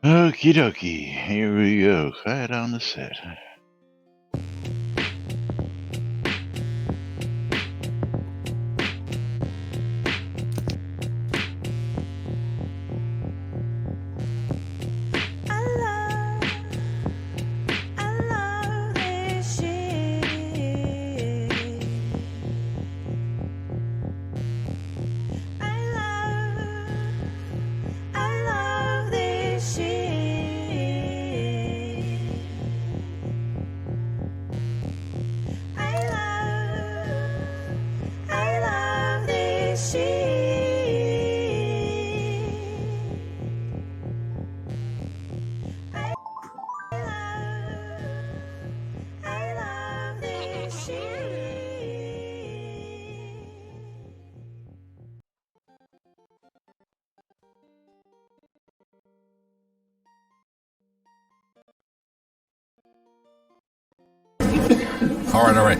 Okie dokie, here we go. Quiet on the set. All right.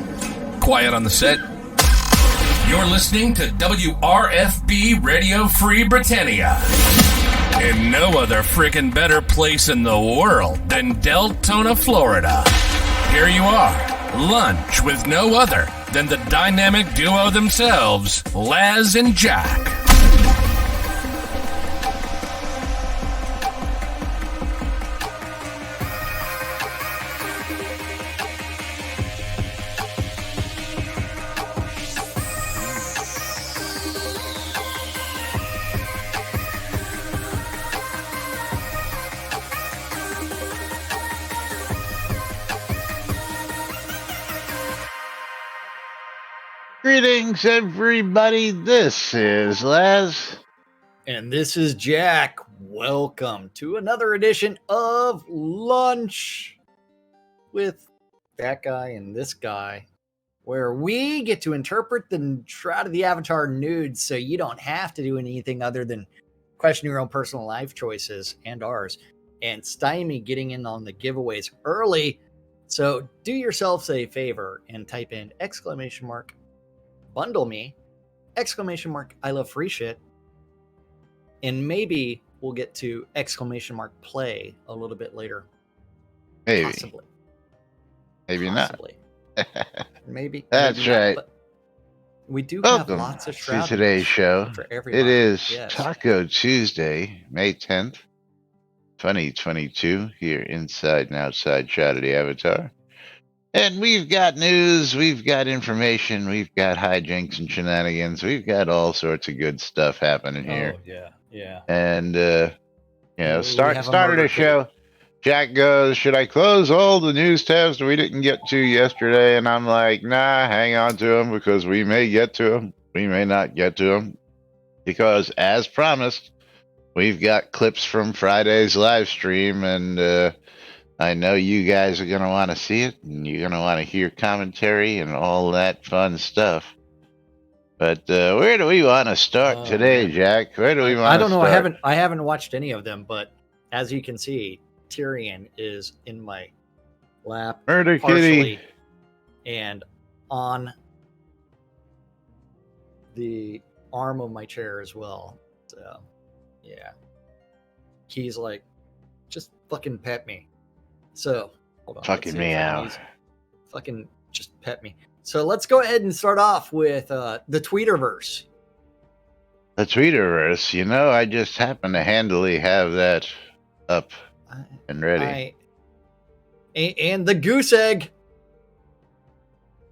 Quiet on the set. You're listening to WRFB Radio Free Britannia. In no other friggin' better place in the world than Deltona, Florida. Here you are, lunch with no other than the dynamic duo themselves, Laz and Jack. Greetings, everybody. This is Laz. And this is Jack. Welcome to another edition of Lunch with that guy and this guy, where we get to interpret the Shroud of the Avatar nudes so you don't have to do anything other than question your own personal life choices and ours, and stymie getting in on the giveaways early. So do yourselves a favor and type in !bundle me, !I love free shit, and maybe we'll get to !play a little bit later. Maybe. Possibly. Maybe Possibly. not. Maybe. That's maybe right. Not, we do Welcome have lots of to Shroud today's show. for everybody. It is Yes. Taco Tuesday, May 10th, 2022, here inside and outside Shroud of the Avatar. And we've got news, we've got information, we've got hijinks and shenanigans, we've got all sorts of good stuff happening here. Oh, yeah. And, We have a started murder a show. Jack goes, should I close all the news tabs that we didn't get to yesterday? And I'm like, nah, hang on to them because we may get to them. We may not get to them. Because as promised, we've got clips from Friday's live stream, and I know you guys are going to want to see it, and you're going to want to hear commentary and all that fun stuff. But where do we want to start today, Jack? Where do we want to start? I don't know. I haven't watched any of them, but as you can see, Tyrion is in my lap, Murder partially, Kitty, and on the arm of my chair as well. So, yeah, he's like, just fucking pet me. So, hold on. Fucking me out. Fucking just pet me. So let's go ahead and start off with the Tweeterverse. The Tweeterverse. I just happen to handily have that up and ready. And the goose egg.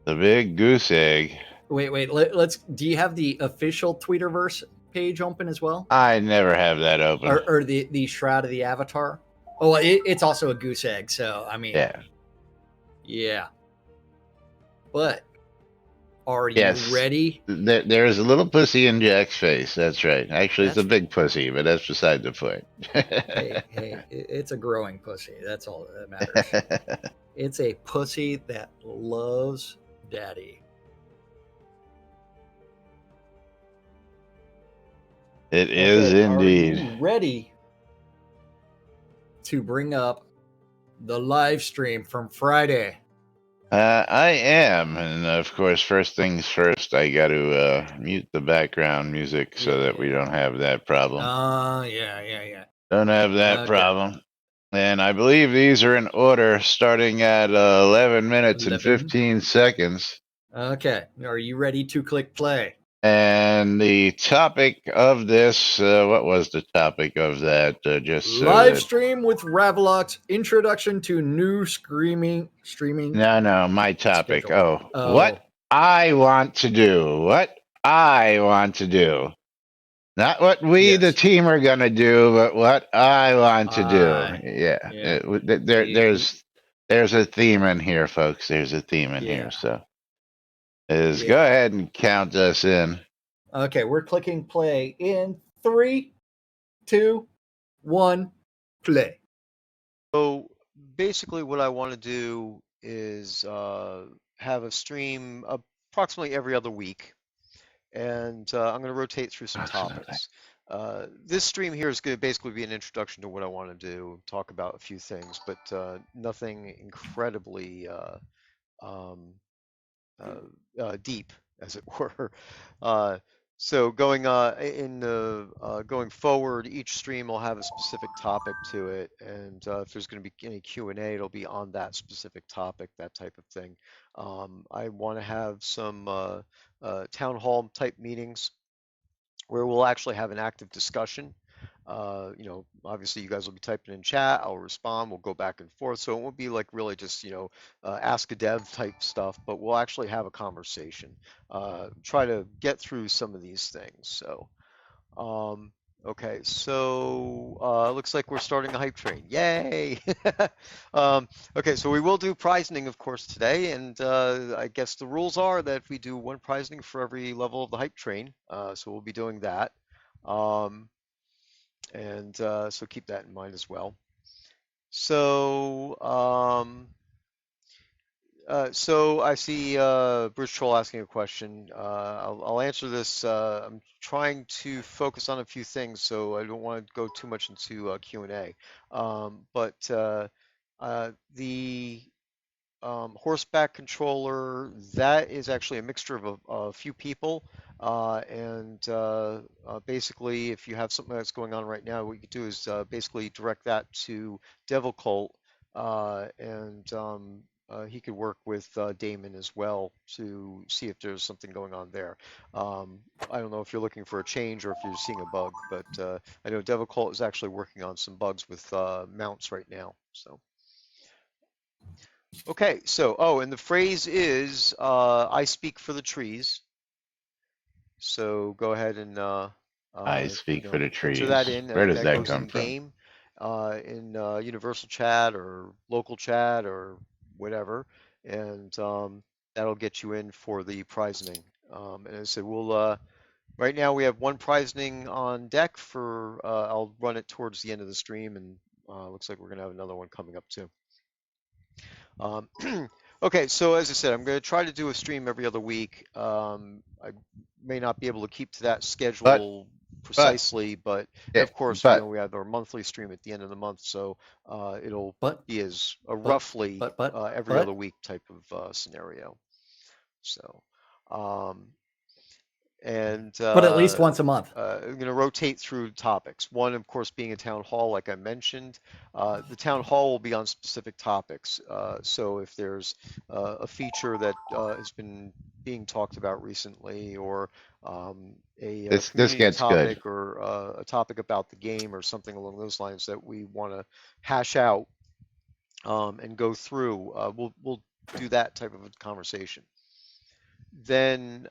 The big goose egg. Wait. Let's. Do you have the official Tweeterverse page open as well? I never have that open. Or the Shroud of the Avatar? Oh, it's also a goose egg. So I mean, yeah. But are you ready? There's a little pussy in Jack's face. That's right. Actually, it's a big pussy, but that's beside the point. hey, it's a growing pussy. That's all that matters. It's a pussy that loves daddy. It is indeed. Are you ready to bring up the live stream from Friday? I am, and of course, first things first, I got to mute the background music so that we don't have that problem. Yeah. Don't have that Okay. problem. And I believe these are in order, starting at 11 minutes 11. and 15 seconds. Okay. Are you ready to click play? And the topic of this, what was the topic of that? Just so Live that, stream with Ravelox. Introduction to new streaming. no, my topic. Schedule. Oh, what I want to do. What I want to do. Not what we, the Yes. team, are gonna do, but what I want to do. Yeah, Yeah. there's a theme in here, folks. There's a theme in here. Yeah. So, go Yeah. ahead and count us in. Okay, we're clicking play in 3, 2, 1, play. So basically, what I want to do is have a stream approximately every other week, and I'm going to rotate through some Absolutely. topics. This stream here is going to basically be an introduction to what I want to do, talk about a few things, but nothing incredibly um, deep, as it were. Uh, so going forward, each stream will have a specific topic to it, and if there's going to be any Q&A, it'll be on that specific topic, that type of thing. I want to have some town hall type meetings where we'll actually have an active discussion. Obviously you guys will be typing in chat, I'll respond, we'll go back and forth. So it won't be like really just, ask a dev type stuff, but we'll actually have a conversation, try to get through some of these things. So, okay, so looks like we're starting a hype train. Yay! Okay, so we will do prizing, of course, today, and I guess the rules are that we do one prizing for every level of the hype train. So we'll be doing that. So keep that in mind as well. So, so I see Bruce Troll asking a question. I'll answer this. I'm trying to focus on a few things, so I don't want to go too much into Q&A. The horseback controller, that is actually a mixture of a few people. Basically, if you have something that's going on right now, what you could do is basically direct that to Devil Cult, he could work with Damon as well to see if there's something going on there. I don't know if you're looking for a change or if you're seeing a bug, but I know Devil Cult is actually working on some bugs with mounts right now. So. Okay, so, and the phrase is, I speak for the trees. So go ahead and, I speak for the enter trees. that in. Where does that goes come in from? game, in universal chat or local chat or whatever. And that'll get you in for the prizing. And as I said, right now we have one prizing on deck for, I'll run it towards the end of the stream, and looks like we're going to have another one coming up too. Okay, so as I said, I'm going to try to do a stream every other week. I may not be able to keep to that schedule precisely, but of course, we have our monthly stream at the end of the month, so it'll be as a roughly every other week type of scenario. So, but at least once a month. I'm going to rotate through topics. One, of course, being a town hall, like I mentioned. The town hall will be on specific topics. So if there's a feature that has been being talked about recently, or a community topic, or a topic about the game, or something along those lines that we want to hash out and go through, we'll do that type of a conversation. Then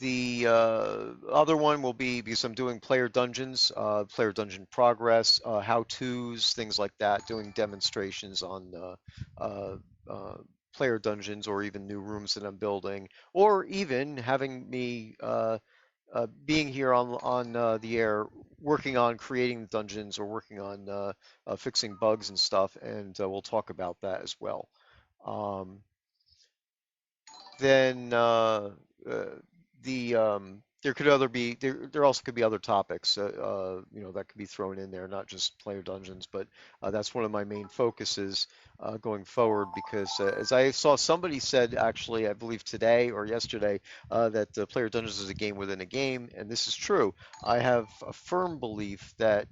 the other one will be, because I'm doing player dungeons, player dungeon progress, how-tos, things like that, doing demonstrations on player dungeons, or even new rooms that I'm building, or even having me being here on the air, working on creating the dungeons, or working on fixing bugs and stuff, and we'll talk about that as well. Then the there could other be there also could be other topics that could be thrown in there, not just player dungeons, but that's one of my main focuses going forward, because as I saw somebody said, actually I believe today or yesterday, that player dungeons is a game within a game, and this is true. I have a firm belief that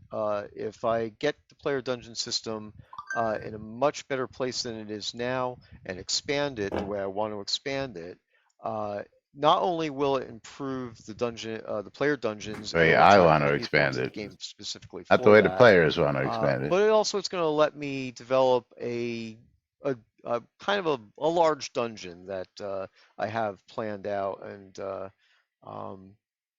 if I get the player dungeon system in a much better place than it is now, and expand it the way I want to expand it, uh, not only will it improve the player dungeons, The and way it'll I turn want to people expand into the it, game specifically not the for way the that, players want to expand it. but it's going to let me develop a kind of a large dungeon that I have planned out, and um,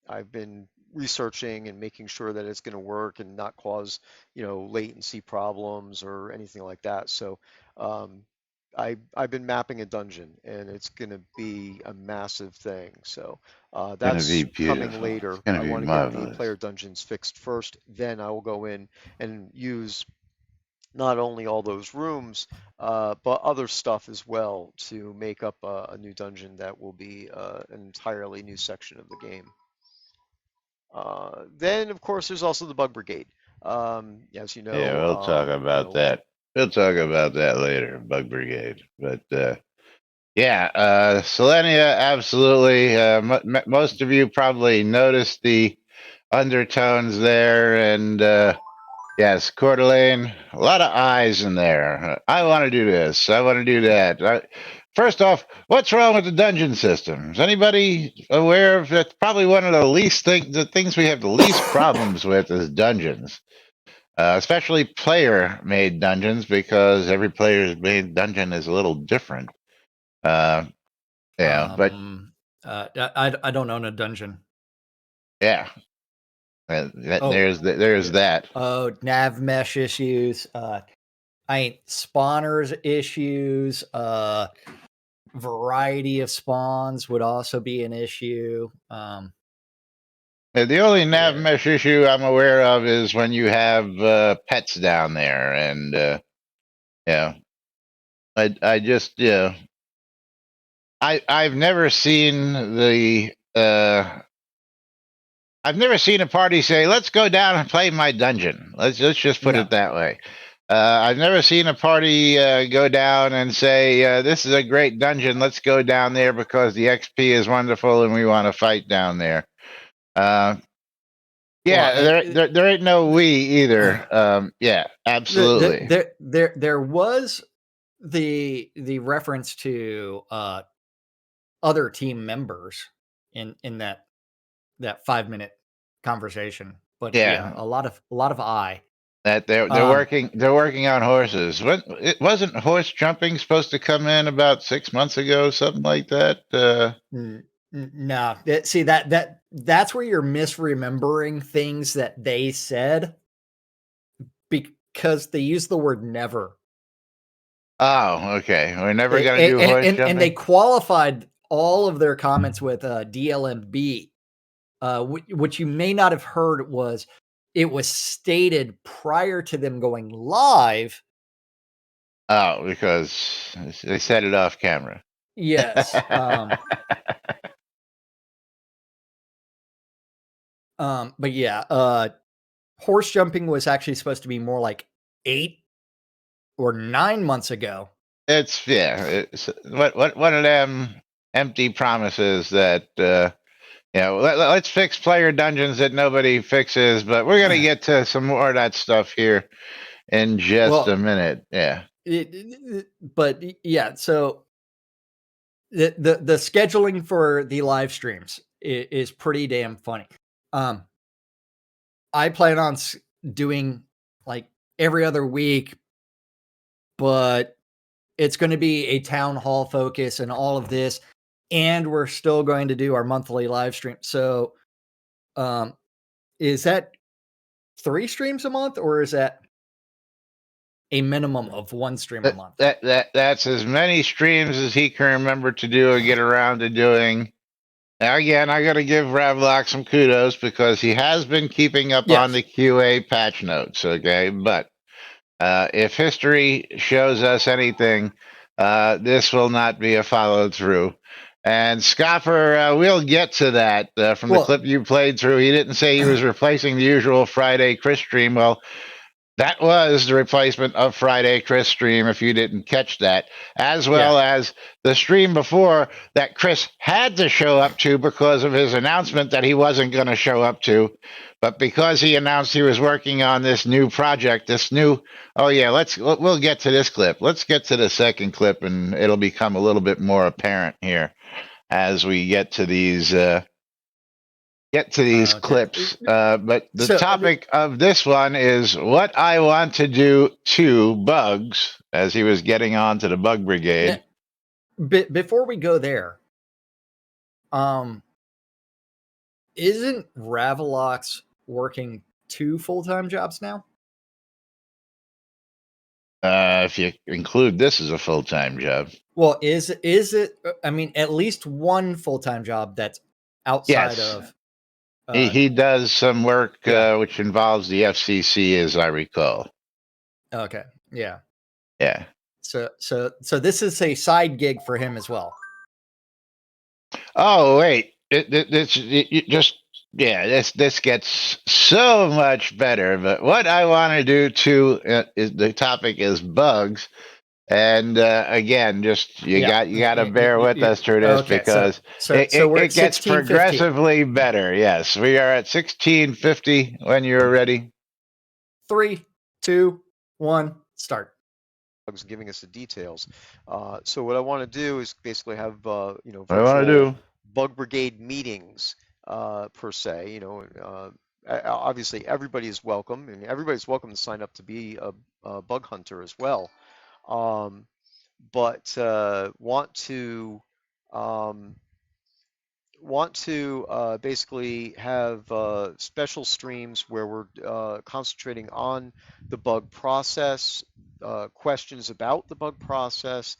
I've been researching and making sure that it's going to work and not cause, latency problems or anything like that. So um, I've been mapping a dungeon, and it's going to be a massive thing. So Gonna be that's coming beautiful. It's later. gonna I be want to get the marvelous. player dungeons fixed first, then I will go in and use not only all those rooms, but other stuff as well to make up a new dungeon that will be an entirely new section of the game. Then, of course, there's also the Bug Brigade. As you Yeah, know, we'll talk about that. We'll talk about that later, Bug Brigade. But yeah, Selenia, absolutely. Most of you probably noticed the undertones there, and yes, Coeur d'Alene, a lot of eyes in there. I want to do this. I want to do that. First off, what's wrong with the dungeon system? Is anybody aware of it? Probably one of the things we have the least problems with is dungeons, especially player-made dungeons, because every player's made dungeon is a little different. Uh, yeah, but I don't own a dungeon. yeah, Oh, there's that. oh, Navmesh issues. Spawners issues. Variety of spawns would also be an issue. The only nav Yeah. mesh issue I'm aware of is when you have pets down there, and yeah, I just I've never seen I've never seen a party say, "Let's go down and play my dungeon." Let's just put No. it that way. I've never seen a party go down and say, "This is a great dungeon. Let's go down there because the XP is wonderful and we want to fight down there." Uh, Well, yeah, there ain't no we either. Yeah, absolutely. there was the reference to other team members in that 5-minute conversation, but yeah, Yeah, a lot of I. that Um, they're working on horses. What, it wasn't horse jumping supposed to come in about 6 months ago, something like that. no, see that's where you're misremembering things that they said because they use the word never. Oh, okay. We're never They gonna do horse and they jumping. qualified all of their comments with DLMB. What you may not have heard was it was stated prior to them going live. Oh, because they said it off camera. Yes. But yeah, horse jumping was actually supposed to be more like 8 or 9 months ago. It's what one of them empty promises that let's fix player dungeons that nobody fixes, but we're gonna get to some more of that stuff here in just a Well, minute. Yeah. but yeah, so the scheduling for the live streams is pretty damn funny. Um, I plan on doing like every other week, but it's going to be a town hall focus and all of this, and we're still going to do our monthly live stream. So, um, is that 3 streams a month, or is that a minimum of 1 stream a month? That's as many streams as he can remember to do and get around to doing. Now, again, I got to give Ravlock some kudos because he has been keeping up on Yes. the QA patch notes. Okay, but if history shows us anything, this will not be a follow through. And Scoffer, we'll get to that from the clip you played through. He didn't say he was replacing the usual Friday Chris stream. Well, that was the replacement of Friday Chris stream, if you didn't catch that, as well as the stream before that Chris had to show up to because of his announcement that he wasn't going to show up to. But because he announced he was working on this new project, we'll get to this clip. Let's get to the second clip, and it'll become a little bit more apparent here as we get to these clips. But the topic of this one is what I want to do to bugs, as he was getting on to the bug brigade. Before we go there, isn't Ravelox working 2 full-time jobs now? If you include this as a full-time job. Well, is it? I mean, at least one full-time job that's outside of. He does some work which involves the FCC, as I recall. Okay. Yeah. Yeah. So this is a side gig for him as well. Oh wait, this gets so much better. But what I want to do too is the topic is bugs. And again, just you got to bear with us through this because it gets progressively better. Yes, we are at 1650 when you're ready. 3, 2, 1, start. Giving us the details. So what I want to do is basically have virtual bug brigade meetings per se. Obviously everybody is welcome, and everybody's welcome to sign up to be a bug hunter as well. But want to basically have special streams where we're concentrating on the bug process, questions about the bug process,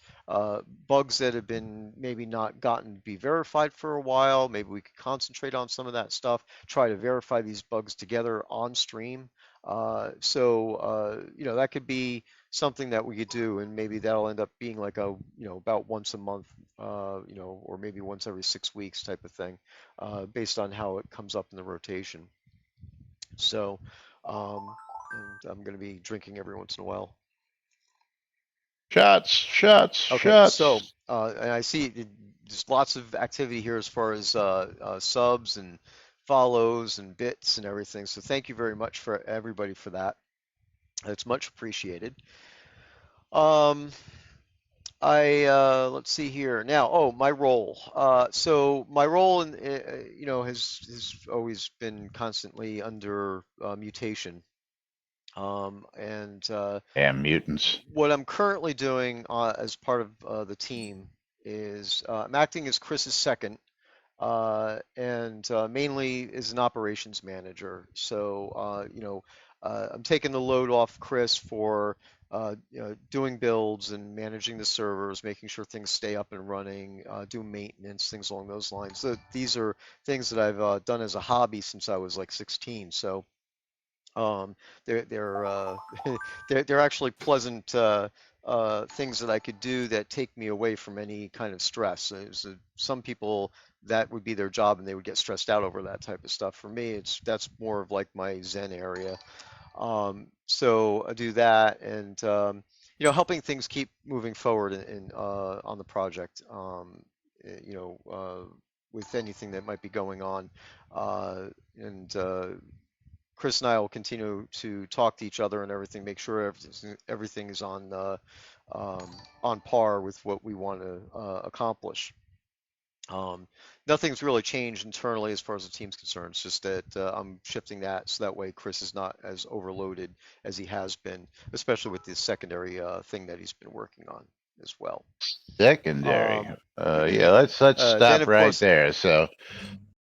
bugs that have been maybe not gotten to be verified for a while. Maybe we could concentrate on some of that stuff, try to verify these bugs together on stream. That could be something that we could do, and maybe that'll end up being like about once a month, or maybe once every 6 weeks type of thing, based on how it comes up in the rotation. So, and I'm going to be drinking every once in a while. Shots. Okay, so and I see there's lots of activity here as far as subs and follows and bits and everything. So thank you very much for everybody for that. It's much appreciated. Let's see here now. Oh, my role. So my role has always been constantly under mutation. Damn mutants. What I'm currently doing as part of the team is I'm acting as Chris's second, and mainly as an operations manager. So I'm taking the load off Chris for doing builds and managing the servers, making sure things stay up and running, do maintenance, things along those lines. So these are things that I've done as a hobby since I was like 16. So they're actually pleasant things that I could do that take me away from any kind of stress. So some people that would be their job and they would get stressed out over that type of stuff. For me, that's more of like my Zen area. So I do that, and helping things keep moving forward on the project. With anything that might be going on, and Chris and I will continue to talk to each other and everything, make sure everything is on par with what we want to accomplish. Nothing's really changed internally as far as the team's concerned. It's just that I'm shifting that so that way Chris is not as overloaded as he has been, especially with the secondary thing that he's been working on as well. Secondary. Let's stop right there. So,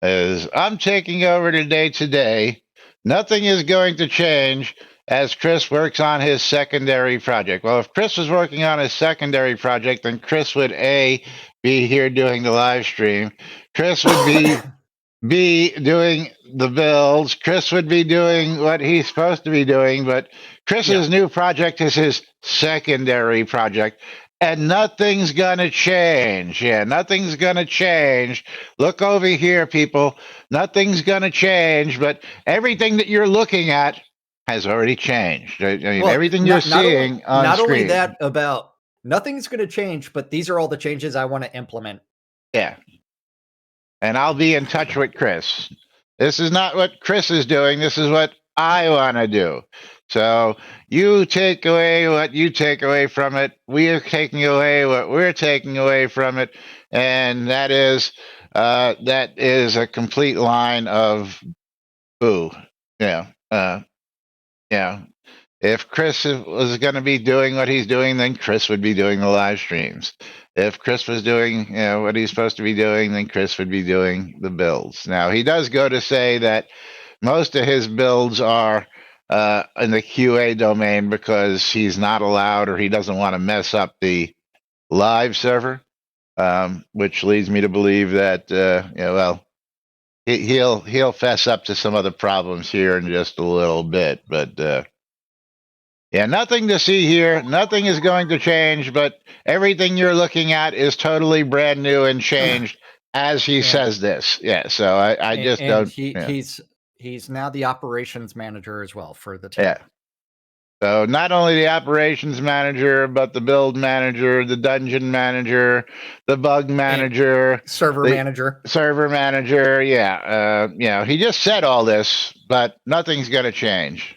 as I'm taking over today, nothing is going to change as Chris works on his secondary project. Well, if Chris was working on his secondary project, then Chris would be here doing the live stream. Chris would be doing the builds. Chris would be doing what he's supposed to be doing, but Chris's new project is his secondary project. And nothing's gonna change. Yeah, nothing's gonna change. Look over here, people. Nothing's gonna change, but everything that you're looking at has already changed. I mean, Well, everything you're not only seeing on not only screen. that, about nothing's going to change, but these are all the changes I want to implement. Yeah. And I'll be in touch with Chris. This is not what Chris is doing. This is what I want to do. So you take away what you take away from it. We are taking away what we're taking away from it, and that is a complete line of boo. Yeah, yeah. If Chris was going to be doing what he's doing, then Chris would be doing the live streams. If Chris was doing what he's supposed to be doing, then Chris would be doing the builds. Now, he does go to say that most of his builds are in the QA domain because he's not allowed or he doesn't want to mess up the live server, which leads me to believe that, he'll fess up to some other problems here in just a little bit, but yeah, nothing to see here. Nothing is going to change, but everything you're looking at is totally brand new and changed as he says this. Yeah, so I just and don't. he's now the operations manager as well for the team. Yeah. So not only the operations manager, but the build manager, the dungeon manager, the bug manager, server manager. Yeah. He just said all this, but nothing's going to change.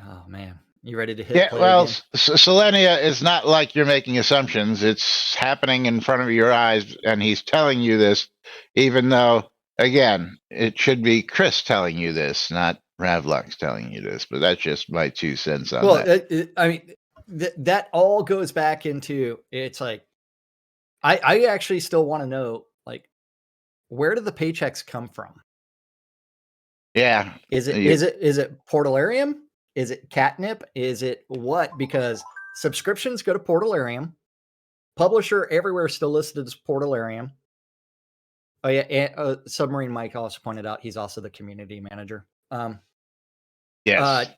Oh man, you ready to hit? Yeah, play well, again? Selenia, it's not like you're making assumptions. It's happening in front of your eyes, and he's telling you this, even though, again, it should be Chris telling you this, not Ravlux telling you this. But that's just my 2 cents on that. I mean, that all goes back into it's like I actually still want to know, like, where do the paychecks come from? Yeah, is it Portalarium? Is it catnip? Is it what? Because subscriptions go to Portalarium. Publisher everywhere still listed as Portalarium. Oh yeah, and Submarine Mike also pointed out he's also the community manager. Yes.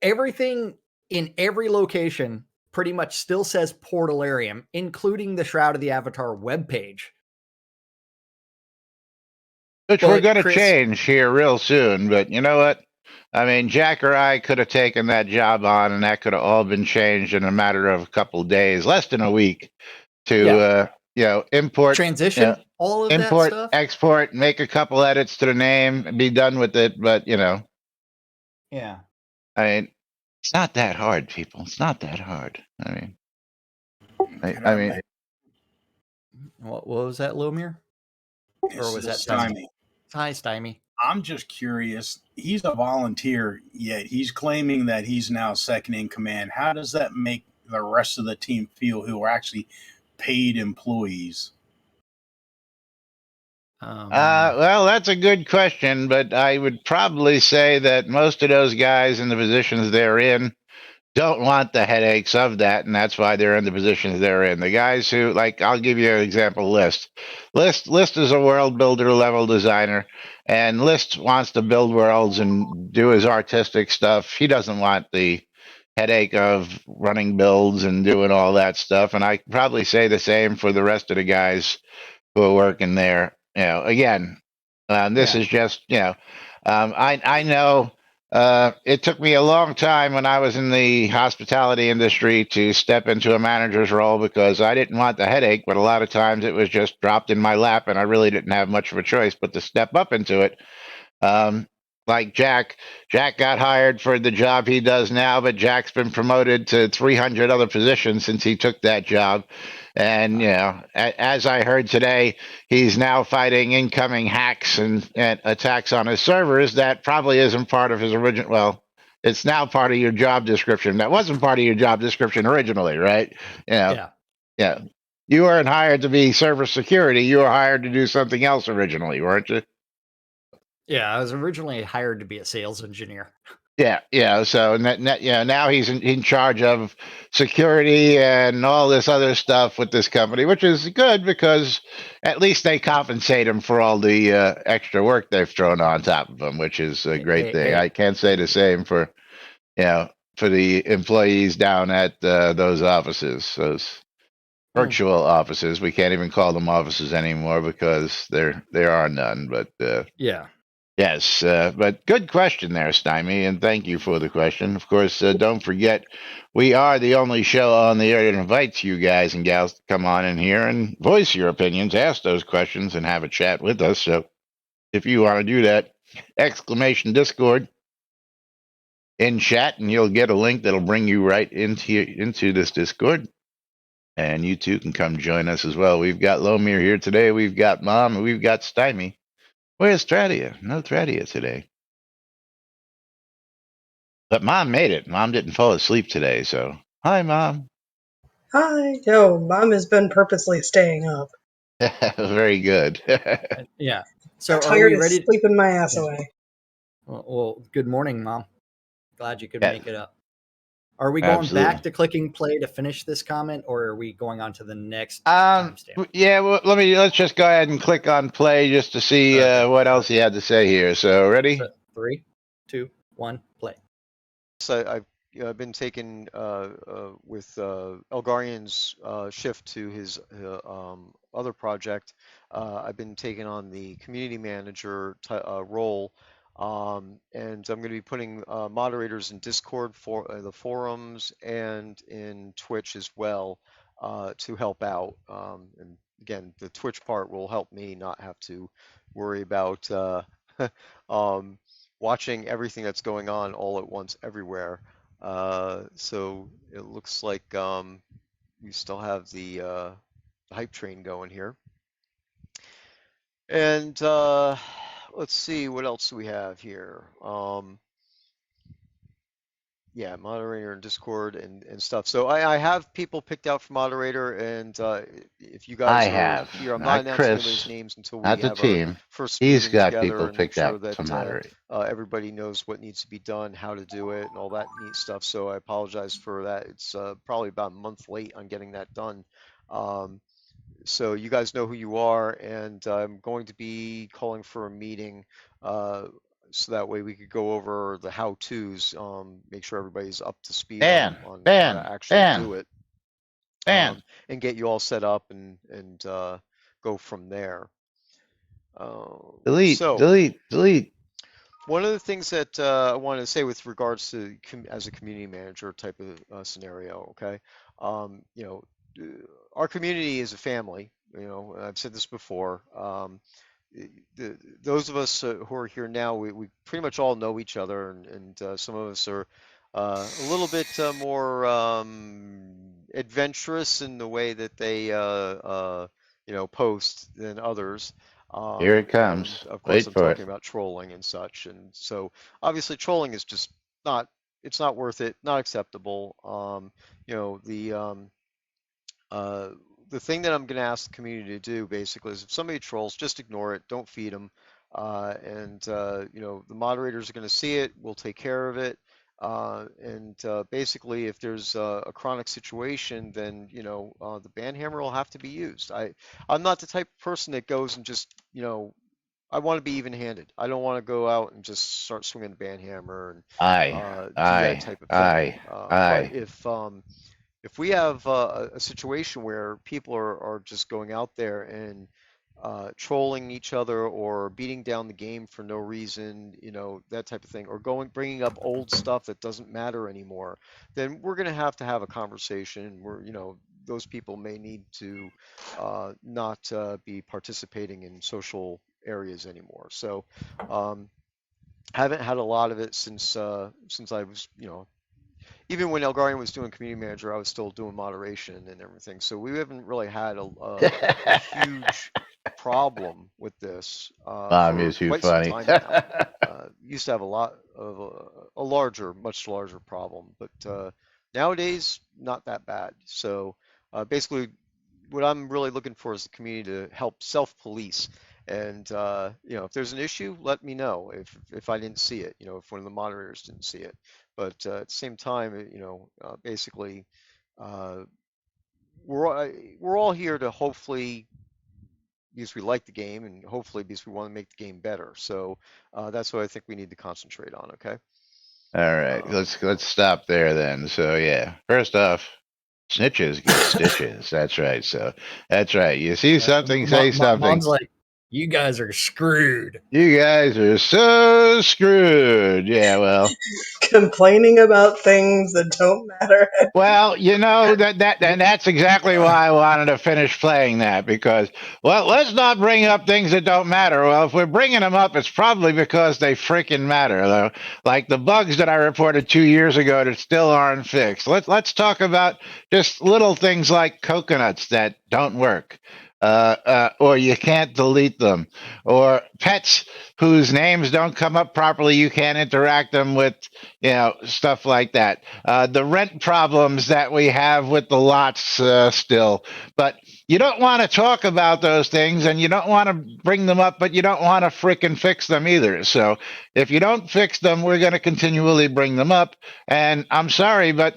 Everything in every location pretty much still says Portalarium, including the Shroud of the Avatar webpage. Which we're going to change here real soon, but you know what? I mean, Jack or I could have taken that job on, and that could have all been changed in a matter of a couple of days, less than a week, to import, transition, all of import, that stuff, export, make a couple edits to the name, and be done with it. But yeah, I mean, it's not that hard, people. It's not that hard. I mean, what was that, Lomir? Or was that Stymie? Hi, Stymie. I'm just curious. He's a volunteer, yet he's claiming that he's now second in command. How does that make the rest of the team feel who are actually paid employees? Well, that's a good question, but I would probably say that most of those guys in the positions they're in don't want the headaches of that, and that's why they're in the positions they're in. The guys who, like, I'll give you an example, List is a world builder level designer, and List wants to build worlds and do his artistic stuff. He doesn't want the headache of running builds and doing all that stuff, and I probably say the same for the rest of the guys who are working there. Again, this is just, I know. It took me a long time when I was in the hospitality industry to step into a manager's role because I didn't want the headache, but a lot of times it was just dropped in my lap and I really didn't have much of a choice but to step up into it. Like Jack got hired for the job he does now, but Jack's been promoted to 300 other positions since he took that job. And, as I heard today, he's now fighting incoming hacks and attacks on his servers. That probably isn't part of his original. Well, it's now part of your job description. That wasn't part of your job description originally, right? Yeah. You weren't hired to be server security. You were hired to do something else originally, weren't you? Yeah, I was originally hired to be a sales engineer. Yeah. So now he's in charge of security and all this other stuff with this company, which is good because at least they compensate him for all the extra work they've thrown on top of him, which is a great thing. I can't say the same for for the employees down at those offices, those virtual offices. We can't even call them offices anymore because there are none. But Yeah. yes, but good question there, Stymie, and thank you for the question. Of course, don't forget, we are the only show on the air that invites you guys and gals to come on in here and voice your opinions, ask those questions, and have a chat with us. So if you want to do that, exclamation Discord in chat, and you'll get a link that'll bring you right into this Discord. And you too can come join us as well. We've got Lomir here today. We've got Mom, and we've got Stymie. Where's Tradia? No Tradia today. But Mom made it. Mom didn't fall asleep today, so hi, Mom. Hi. No, Mom has been purposely staying up. Very good. Yeah. So Got are tired we of ready? sleeping my ass Yeah. away. Well, good morning, Mom. Glad you could Yeah. make it up. Are we going Absolutely. back to clicking play to finish this comment, or are we going on to the next timestamp? Yeah, well, let's just go ahead and click on play just to see Okay, what else perfect. he had to say here. So ready? So 3, 2, 1, play. So I've been taken with Elgarian's shift to his other project. I've been taking on the community manager role, and I'm going to be putting moderators in Discord for the forums and in Twitch as well to help out. And again, the Twitch part will help me not have to worry about um, watching everything that's going on all at once everywhere. So it looks like we still have the hype train going here. And let's see, what else do we have here? Yeah, moderator and Discord and stuff. So I have people picked out for moderator, and if you I guys are have, here, I'm not not announcing anybody's Chris, names until we not the have our team. first He's meeting got together people and make picked sure out that to moderate. everybody knows what needs to be done, how to do it, and all that neat stuff. So I apologize for that. It's probably about a month late on getting that done. So you guys know who you are, and I'm going to be calling for a meeting so that way we could go over the how-tos, make sure everybody's up to speed on how to actually do it, and get you all set up and go from there. Delete. One of the things that I wanted to say with regards to as a community manager type of scenario, okay, you know, our community is a family. You know, I've said this before. Those of us who are here now, we pretty much all know each other, and some of us are a little bit more adventurous in the way that they, you know, post than others. Here it And comes. of course, Wait I'm for it. talking about trolling and such. And so obviously trolling is just not, it's not worth it, not acceptable. You know, uh, the thing that I'm going to ask the community to do basically is if somebody trolls, just ignore it, don't feed them. You know, the moderators are going to see it, we'll take care of it. Basically, if there's a chronic situation, then, you know, the ban hammer will have to be used. I'm not the type of person that goes and just, you know, I want to be even-handed. I don't want to go out and just start swinging the ban hammer and do that type of thing. But if we have a situation where people are just going out there and trolling each other or beating down the game for no reason, you know, that type of thing, or bringing up old stuff that doesn't matter anymore, then we're going to have a conversation. Where, you know, those people may need to not be participating in social areas anymore. So haven't had a lot of it since I was, you know, even when Elgarian was doing community manager, I was still doing moderation and everything. So we haven't really had a huge problem with this Mom, you're for too quite some funny. time now. Used to have a lot of a larger, much larger problem, but nowadays not that bad. So basically, what I'm really looking for is the community to help self-police. And you know, if there's an issue, let me know if I didn't see it. You know, if one of the moderators didn't see it. But at the same time, you know, basically, uh, we're all here to hopefully because we like the game and hopefully because we want to make the game better. So that's what I think we need to concentrate on. Okay. All right, let's stop there then. So yeah, first off, snitches get stitches. That's right. So that's right. You see something, say something. Mom's like, you guys are screwed. You guys are so screwed. Yeah, well. Complaining about things that don't matter. Well, you know and that's exactly why I wanted to finish playing that because, well, let's not bring up things that don't matter. Well, if we're bringing them up, it's probably because they freaking matter. Though, like the bugs that I reported 2 years ago that still aren't fixed. Let's talk about just little things like coconuts that don't work. Or you can't delete them, or pets whose names don't come up properly. You can't interact them with, stuff like that. The rent problems that we have with the lots still. But you don't want to talk about those things and you don't want to bring them up, but you don't want to frickin' fix them either. So if you don't fix them, we're going to continually bring them up. And I'm sorry, but,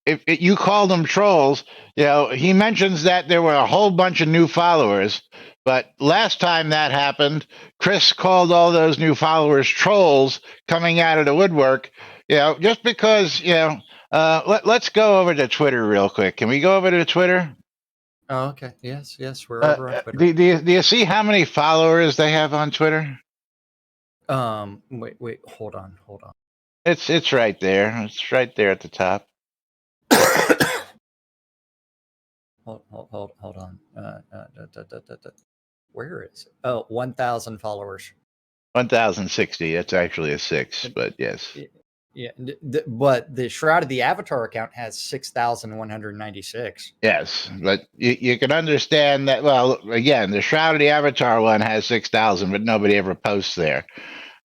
if you call them trolls, he mentions that there were a whole bunch of new followers. But last time that happened, Chris called all those new followers trolls coming out of the woodwork. Just because, let's go over to Twitter real quick. Can we go over to Twitter? Oh, okay. Yes, we're over on Twitter. Do you see how many followers they have on Twitter? Wait, hold on. It's right there. It's right there at the top. Hold on. Where is it? Oh, 1,000 followers. 1,060. It's actually a 6, but yes. Yeah, but the Shroud of the Avatar account has 6,196. Yes, but you can understand that. Well, again, the Shroud of the Avatar one has 6,000, but nobody ever posts there.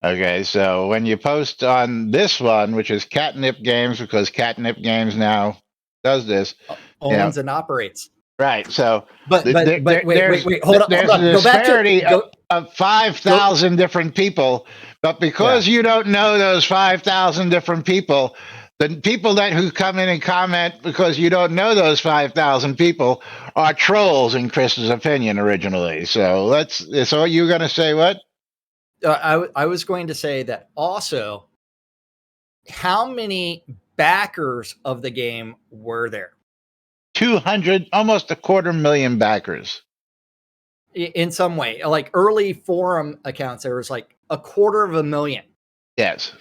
Okay, so when you post on this one, which is Catnip Games, because Catnip Games now does this, owns and operates. Right. So, but wait, hold on. There's a disparity of 5,000 different people, but because you don't know those 5,000 different people, the people who come in and comment because you don't know those 5,000 people are trolls in Chris's opinion originally. So so you're going to say what? I was going to say that also, how many backers of the game were there? 200, almost 250,000 backers. In some way, like early forum accounts, there was like 250,000. Yes.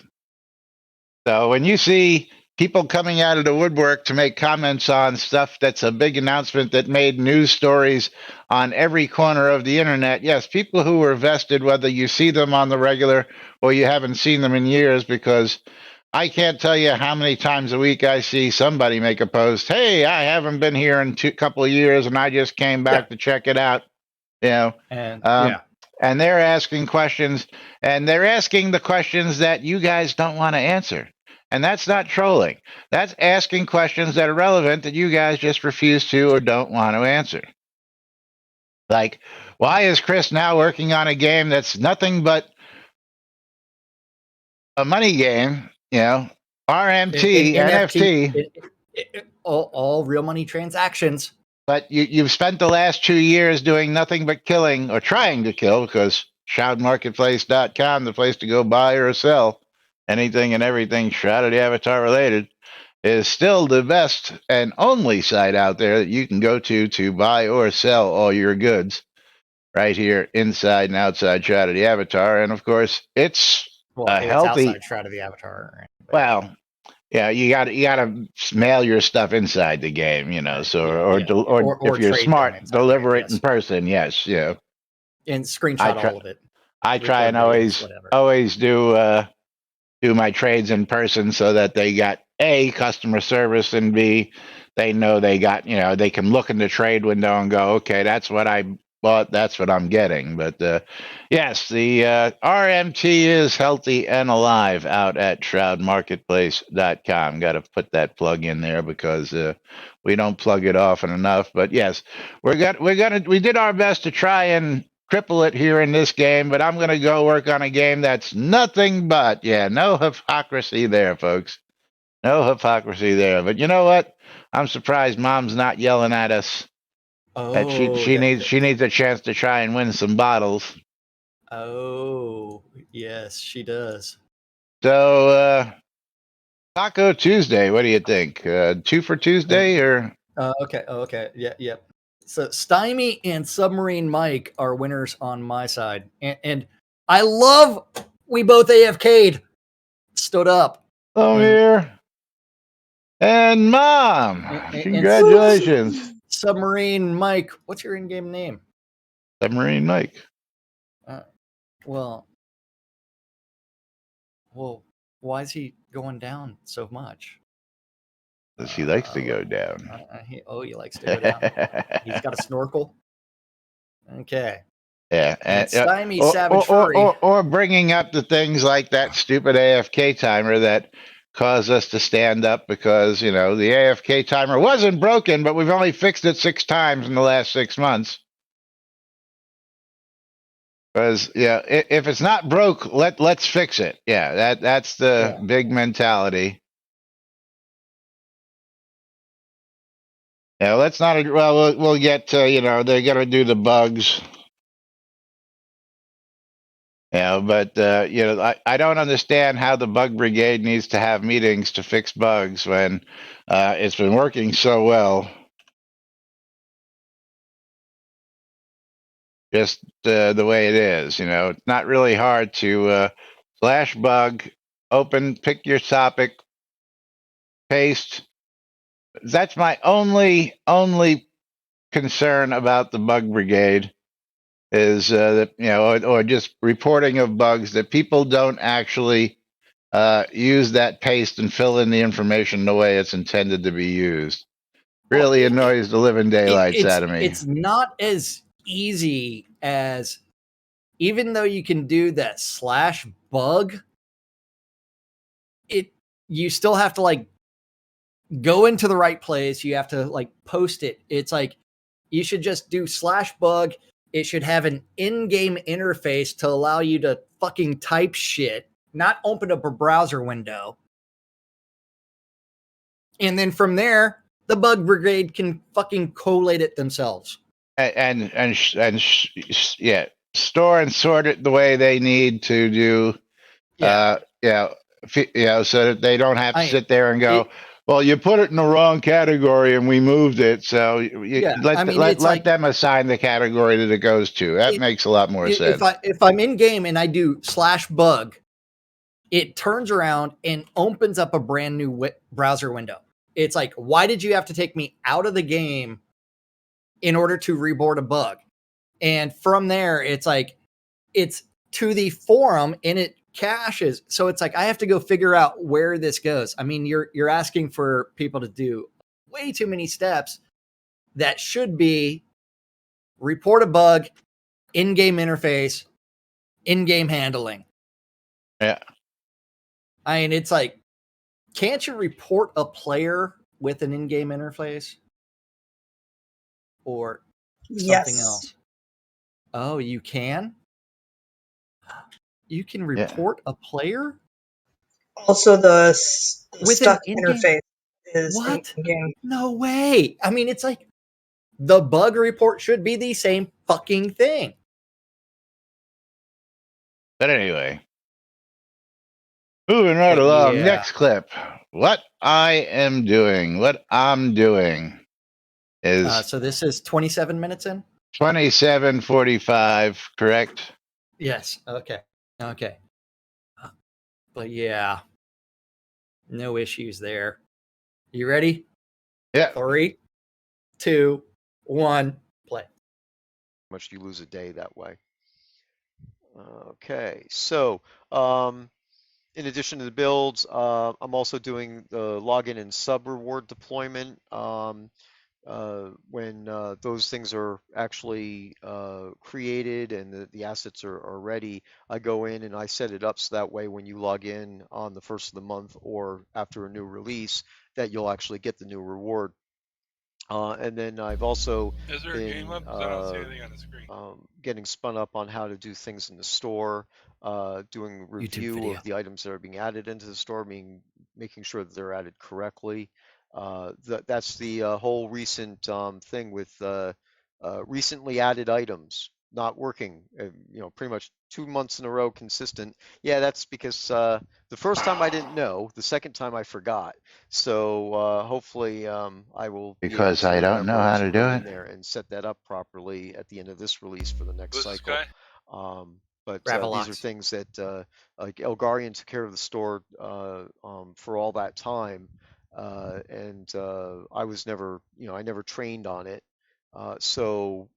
So when you see people coming out of the woodwork to make comments on stuff that's a big announcement that made news stories on every corner of the internet, yes, people who were vested, whether you see them on the regular or you haven't seen them in years, because I can't tell you how many times a week I see somebody make a post, hey, I haven't been here in a couple of years and I just came back to check it out. And they're asking questions, and they're asking the questions that you guys don't want to answer. And that's not trolling. That's asking questions that are relevant that you guys just refuse to or don't want to answer. Like, why is Chris now working on a game that's nothing but a money game, RMT, NFT. All real money transactions. But you've spent the last 2 years doing nothing but killing or trying to kill, because shroudmarketplace.com, the place to go buy or sell anything and everything Shroud of the Avatar related, is still the best and only site out there that you can go to buy or sell all your goods right here inside and outside Shroud of the Avatar. And of course, it's healthy. Outside Shroud of the Avatar. Right? Well, yeah, you got to mail your stuff inside the game, So or if you're smart, deliver it in person. Yes, yeah. And screenshot all of it. I try and always do my trades in person so that they got A, customer service, and B, they know they got, they can look in the trade window and go, okay, that's what I bought, that's what I'm getting. But yes, the RMT is healthy and alive out at shroudmarketplace.com. Got to put that plug in there because we don't plug it often enough. But yes, we did our best to try and cripple it here in this game, but I'm going to go work on a game that's nothing but, no hypocrisy there, folks. No hypocrisy there. But you know what? I'm surprised Mom's not yelling at us. That she needs a chance to try and win some bottles. Oh, yes, she does. So, Taco Tuesday, what do you think? 2 for Tuesday or? Okay. Yeah. So Stymie and Submarine Mike are winners on my side. And I love we both AFK'd. Stood up. Oh, And- here. And Mom, and congratulations. Submarine Mike, what's your in-game name? Submarine Mike. Well, why is he going down so much? He likes to go down. He likes to go down. He's got a snorkel. Okay. Yeah, And Stymie Savage Furry. or bringing up the things like that stupid AFK timer that caused us to stand up because the AFK timer wasn't broken, but we've only fixed it 6 times in the last 6 months. Because if it's not broke, let's fix it. Yeah, that's the big mentality. Yeah, let's not. Well, we'll get to they're gonna do the bugs. Yeah, but I don't understand how the bug brigade needs to have meetings to fix bugs when it's been working so well. Just the way it is, it's not really hard to slash bug, open, pick your topic, paste. That's my only concern about the bug brigade is that or just reporting of bugs that people don't actually use that paste and fill in the information the way it's intended to be used. Really annoys the living daylights out of me. It's not as easy as, even though you can do that slash bug, you still have to go into the right place. You have to post it. It's you should just do slash bug. It should have an in-game interface to allow you to fucking type shit, not open up a browser window. And then from there, the bug brigade can fucking collate it themselves. And store and sort it the way they need to do. So that they don't have to sit there and go, well, you put it in the wrong category and we moved it. So let them assign the category that it goes to. That makes a lot more sense. If I'm in game and I do slash bug, it turns around and opens up a brand new browser window. It's why did you have to take me out of the game in order to reboard a bug? And from there, it's to the forum and it caches. So it's I have to go figure out where this goes. I mean, you're asking for people to do way too many steps that should be report a bug, in-game interface, in-game handling. Yeah. I mean, it's can't you report a player with an in-game interface? Or something else? Oh, you can? You can report a player? Also, the with stuck an interface is what? in-game. No way. I mean, it's the bug report should be the same fucking thing. But anyway, moving right along. Next clip. What I'm doing is. So this is 27 minutes in? 27:45, correct? Yes. Okay. But yeah, no issues there. You ready? Yeah. 3, 2, 1, play. How much do you lose a day that way? Okay, so in addition to the builds, I'm also doing the login and sub reward deployment. When those things are actually created and the assets are ready, I go in and I set it up so that way when you log in on the first of the month or after a new release, that you'll actually get the new reward. And then I've also been getting spun up on how to do things in the store, doing review of the items that are being added into the store, making sure that they're added correctly. That's the whole recent thing with recently added items. not working, pretty much 2 months in a row consistent. Yeah, that's because the first time I didn't know, the second time I forgot. So hopefully I will be able Because I to don't know remember how to to do go it. in there and set that up properly at the end of this release for the next Who's this cycle. guy? But these are Ravalox. things that like Elgarian took care of the store for all that time, and I was never, I never trained on it. So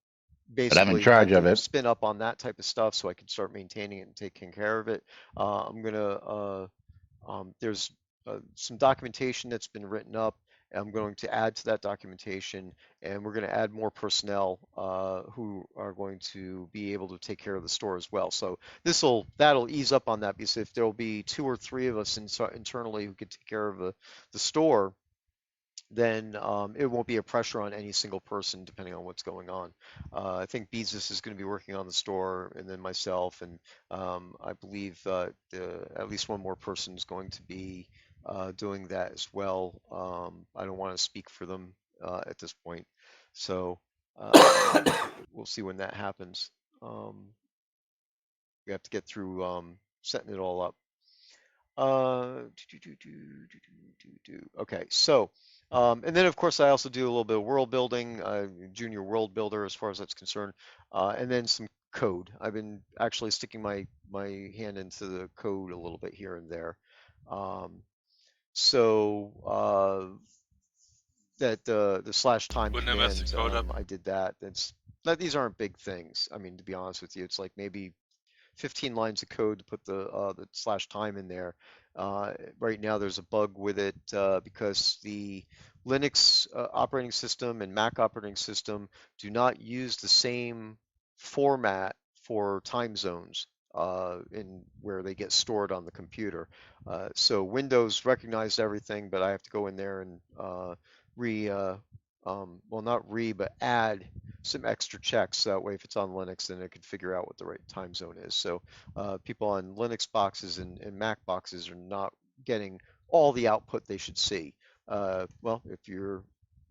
But I'm in basically charge had of to it. spin up on that type of stuff so I could start maintaining it and taking care of it. I'm gonna there's some documentation that's been written up. I'm going to add to that documentation, and we're going to add more personnel who are going to be able to take care of the store as well. So that'll ease up on that, because if there'll be 2 or 3 of us internally who can take care of the store, then it won't be a pressure on any single person depending on what's going on. I think Beezus is going to be working on the store, and then myself, and I believe at least one more person is going to be doing that as well. I don't want to speak for them at this point, so we'll see when that happens. We have to get through setting it all up. Okay, so, and then of course I also do a little bit of world building, junior world builder as far as that's concerned, and then some code. I've been actually sticking my hand into the code a little bit here and there. So that the slash time Wouldn't have messed the command, code up. I did that. These aren't big things. I mean, to be honest with you, it's like maybe 15 lines of code to put the slash time in there. Right now, there's a bug with it because the Linux operating system and Mac operating system do not use the same format for time zones in where they get stored on the computer. So Windows recognized everything, but I have to go in there and well, not but add some extra checks. That way, if it's on Linux, then it can figure out what the right time zone is. So people on Linux boxes and Mac boxes are not getting all the output they should see. Well, if you're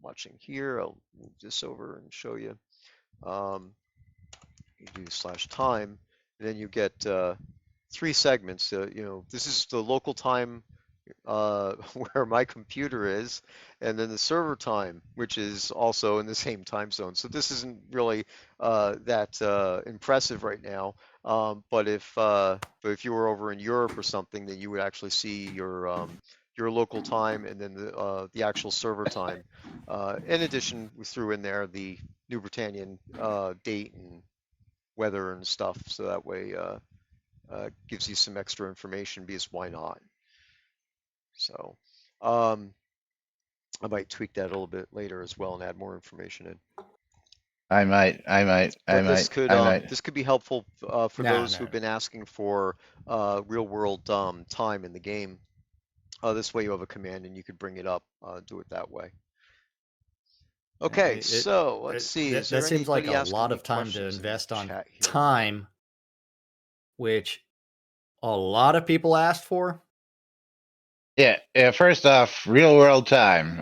watching here, I'll move this over and show you. You do slash time, and then you get 3 segments. This is the local time where my computer is, and then the server time, which is also in the same time zone. So this isn't really that impressive right now. But if you were over in Europe or something, then you would actually see your local time and then the actual server time. In addition, we threw in there the New Britannian date and weather and stuff, so that way gives you some extra information, because why not? So I might tweak that a little bit later as well and add more information in. I might. But this could be helpful for those who've been asking for real world time in the game. This way you have a command and you could bring it up, do it that way. Okay, so let's see. That seems like a lot of time to invest on time, which a lot of people asked for. Yeah. First off, real world time.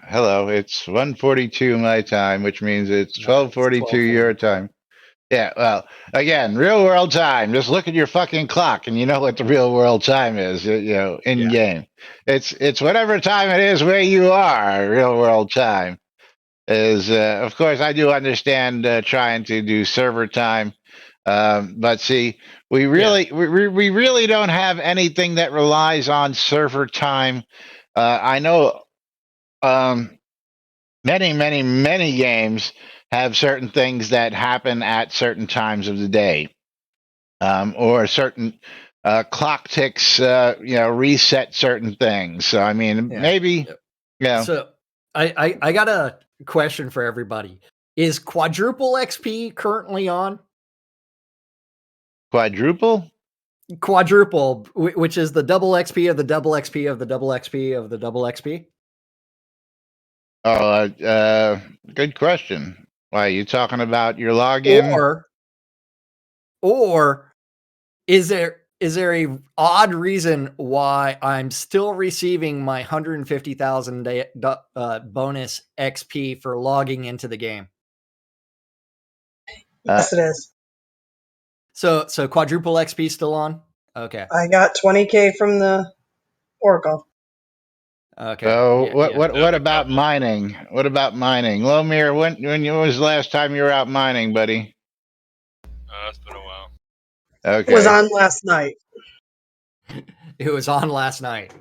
Hello, it's 1:42 my time, which means it's 12:42 your time. Yeah. Well, again, real world time. Just look at your fucking clock, and you know what the real world time is. In game, it's whatever time it is where you are. Real world time is, of course, I do understand trying to do server time. But see, we really don't have anything that relies on server time. I know many games have certain things that happen at certain times of the day, or certain clock ticks, reset certain things. So I mean, maybe, yeah. So I got a question for everybody. Is quadruple XP currently on? Quadruple, which is the double XP of the double XP of the double XP of the double XP. Oh, good question. Why, are you talking about your login? Or is there a odd reason why I'm still receiving my 150,000 bonus XP for logging into the game? Yes, it is. So quadruple XP still on? Okay. I got 20K from the Oracle. Okay. So Yeah, what yeah. what about mining? What about mining? Lomir, when was the last time you were out mining, buddy? It's been a while. It was Okay. on last night. It was on last night.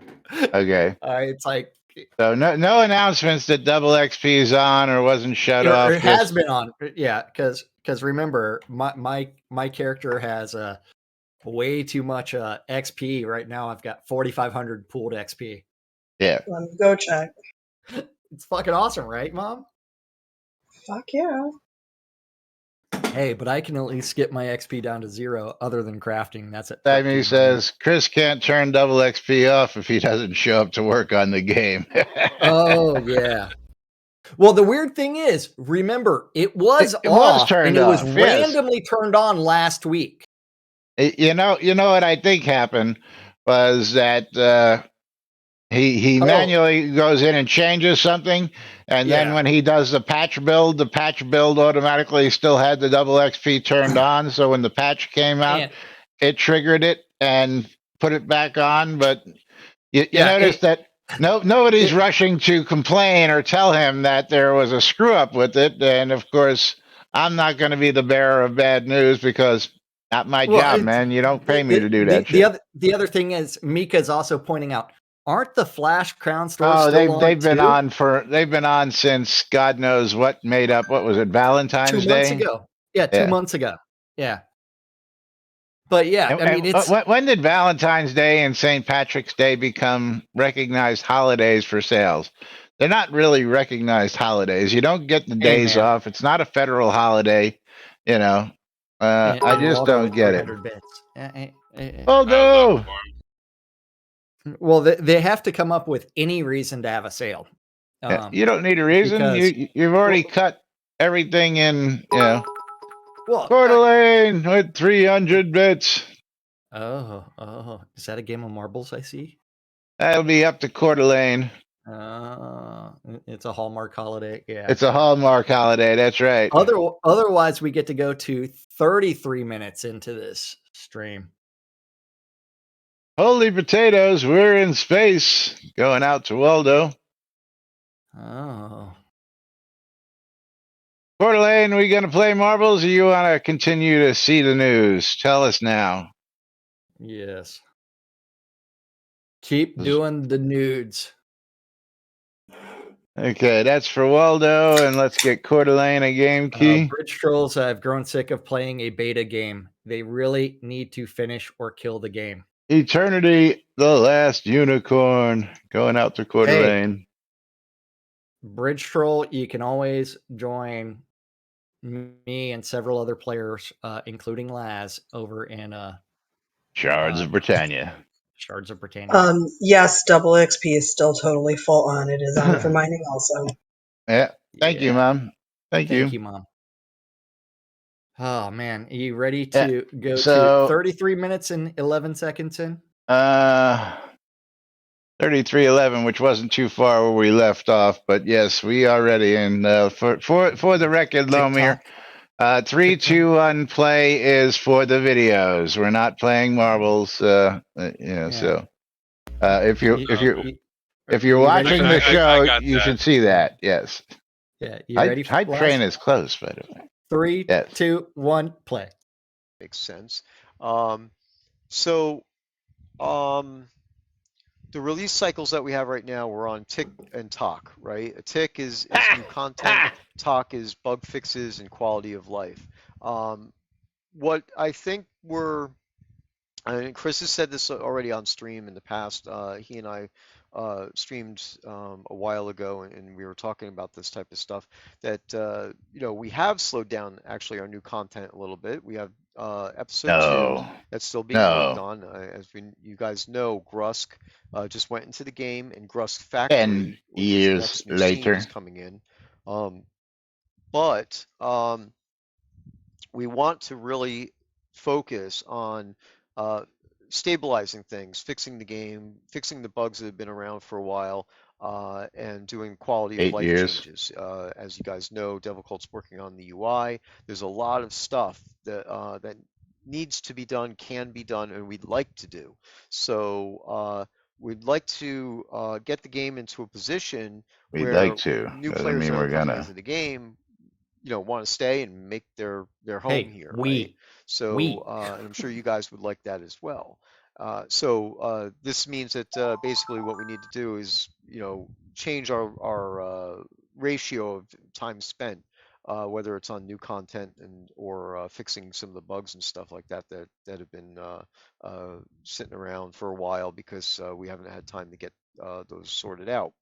Okay. It's like So no announcements that double XP is on or wasn't shut off. it has been on. Yeah, because remember, my character has way too much XP right now. I've got 4,500 pooled XP. Yeah. Let me go check. It's fucking awesome, right, Mom? Fuck yeah. Hey, but I can at least get my XP down to 0 other than crafting. That's at Sammy 13. says Chris can't turn double XP off if he doesn't show up to work on the game. Oh, yeah. Well, the weird thing is, remember, it was It was off turned and it was off, yes. randomly turned on last week. You know what I think happened was that he manually goes in and changes something, and then Yeah. when he does the patch build automatically still had the double XP turned on. So when the patch came out, And it triggered it and put it back on. But you Yeah, notice that nobody's rushing to complain or tell him that there was a screw up with it. And of course, I'm not going to be the bearer of bad news because not my job, man. You don't pay me to do that shit. The other thing is, Mika's also pointing out, aren't the Flash Crown stores Oh, still on they've been too? on they've been on since God knows what made up. What was it? Valentine's 2 Day? months ago. Yeah, 2 Yeah. months ago. Yeah. But yeah, And- I mean, and it's when did Valentine's Day and St. Patrick's Day become recognized holidays for sales? They're not really recognized holidays. You don't get the days man. off. It's not a federal holiday. You know, I just Waldo don't with get it. 300 bits. Oh I was no! up for him. Well, they have to come up with any reason to have a sale. You don't need a reason. because- You've already cut everything in. You know, Well, Coeur d'Alene with 300 bits. Is that a game of marbles I see? That'll be up to Coeur d'Alene. It's a Hallmark holiday. Yeah. It's a Hallmark holiday. That's right. Otherwise, we get to go to 33 minutes into this stream. Holy potatoes, we're in space. Going out to Waldo. Oh. Coeur d'Alene, we going to play marbles or you want to continue to see the news? Tell us now. Yes. Keep doing the nudes. Okay, that's for Waldo, and let's get Coeur d'Alene a game key. Bridge Trolls, I've grown sick of playing a beta game. They really need to finish or kill the game. Eternity, the last unicorn. Going out to Coeur d'Alene. Bridge Troll, you can always join me and several other players, including Laz, over in Shards of Britannia. Shards of Britannia. Yes, double XP is still totally full on. It is on for mining also. Yeah. Thank you, Mom. Thank you. Thank you, Mom. Oh man, are you ready to go so- to 33 minutes and 11 seconds in? 33:11, which wasn't too far where we left off, but yes, we are ready. And for the record, Lomir, 3, 2, 1 play is for the videos. We're not playing marbles. So if you're watching the show, you should see that. Yes. Yeah, you ready? Hype train is close, by the way. 3, Yes. 2, 1, play. Makes sense. The release cycles that we have right now, we're on tick and talk, right? A tick is new content, talk is bug fixes and quality of life. What I think and Chris has said this already on stream in the past. He and I streamed a while ago, and we were talking about this type of stuff. That we have slowed down actually our new content a little bit. We have episode 2 that's still being worked on. As you guys know, Grusk just went into the game, and Grusk Factory 10 years later is coming in. But we want to really focus on stabilizing things, fixing the game, fixing the bugs that have been around for a while, and doing quality of life changes. As you guys know, Devil Cult's working on the UI. There's a lot of stuff that needs to be done, can be done, and we'd like to do. So we'd like to get the game into a position We'd where like to. new Doesn't players mean that are we're coming gonna. into the game, want to stay and make their home Hey, here, right? we So and I'm sure you guys would like that as well. So this means that basically what we need to do is change our ratio of time spent, whether it's on new content and or fixing some of the bugs and stuff like that have been sitting around for a while because we haven't had time to get those sorted out.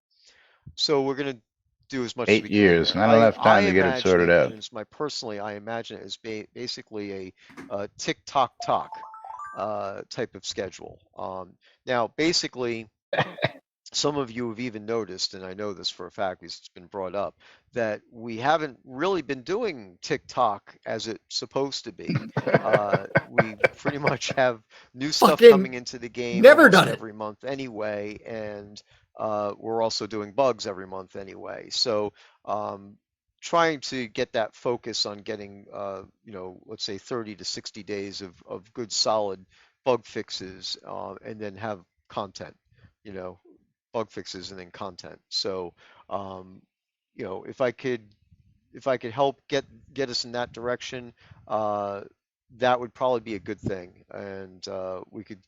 So we're going to do as much as 8 we can years, there. not enough I time to get it imagine sorted it, out. and it's my personally, I imagine it as basically a tick tock tock type of schedule. Now, basically, some of you have even noticed, and I know this for a fact because it's been brought up, that we haven't really been doing TikTok as it's supposed to be. We pretty much have new stuff Fucking coming into the game never almost done it. every month anyway, and we're also doing bugs every month anyway. So trying to get that focus on getting, let's say 30 to 60 days of good solid bug fixes, and then have content, you know, bug fixes and then content. So, if I could help get us in that direction, that would probably be a good thing, and we could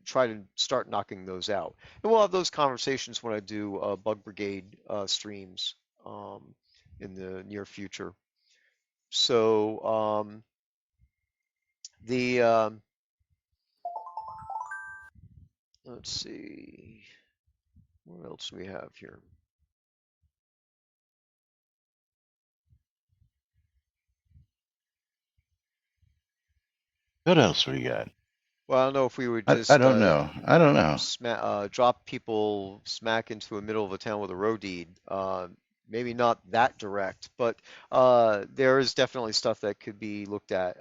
try to start knocking those out. And we'll have those conversations when I do Bug Brigade streams in the near future. So the let's see, what else do we have here? What else we got? Well, I don't know if we would I just don't know. I don't know. drop people smack into the middle of a town with a road deed. Maybe not that direct, but there is definitely stuff that could be looked at.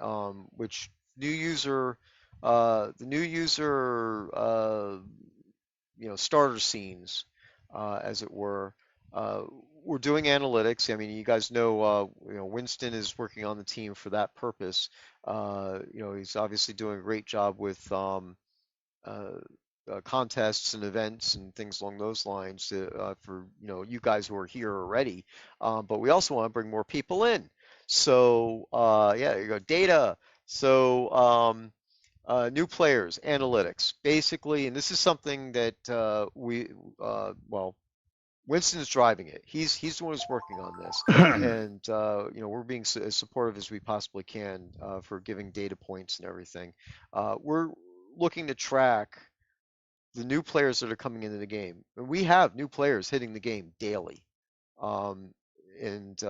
Which new user, the new user, starter scenes, as it were. We're doing analytics. I mean, you guys know, Winston is working on the team for that purpose. He's obviously doing a great job with uh, contests and events and things along those lines for you guys who are here already. But we also want to bring more people in. So yeah, there you go, data. So new players, analytics, basically, and this is something that well, Winston's driving it. He's the one who's working on this, and we're being as supportive as we possibly can for giving data points and everything. We're looking to track the new players that are coming into the game, and we have new players hitting the game daily. Um, and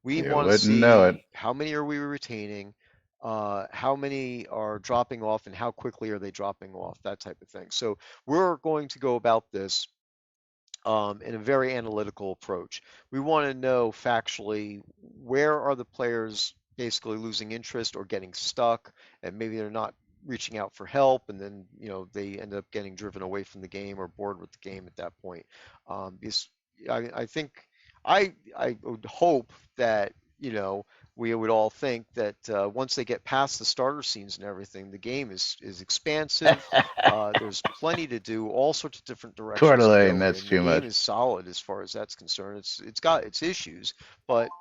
we You want to wouldn't know it. see how many are we retaining, how many are dropping off, and how quickly are they dropping off, that type of thing. So we're going to go about this in a very analytical approach. We want to know factually where are the players basically losing interest or getting stuck, and maybe they're not reaching out for help, and then they end up getting driven away from the game or bored with the game at that point. Because I think I would hope that we would all think that once they get past the starter scenes and everything, the game is expansive. There's plenty to do, all sorts of different directions to Coeur d'Alene, go that's in. The too game much. is solid as far as that's concerned. It's got its issues, but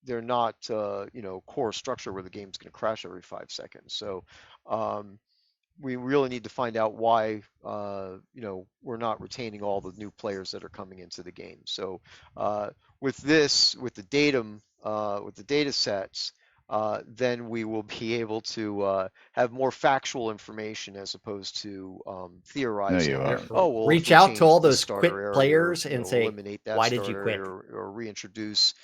they're not core structure where the game's going to crash every 5 seconds. So we really need to find out why we're not retaining all the new players that are coming into the game. So with the datum, with the data sets, then we will be able to have more factual information as opposed to No, theorizing. you aren't. Oh, well, if Reach we out to all change this those starter quit area, players or and say, eliminate that "Why did you starter quit?" area, or reintroduce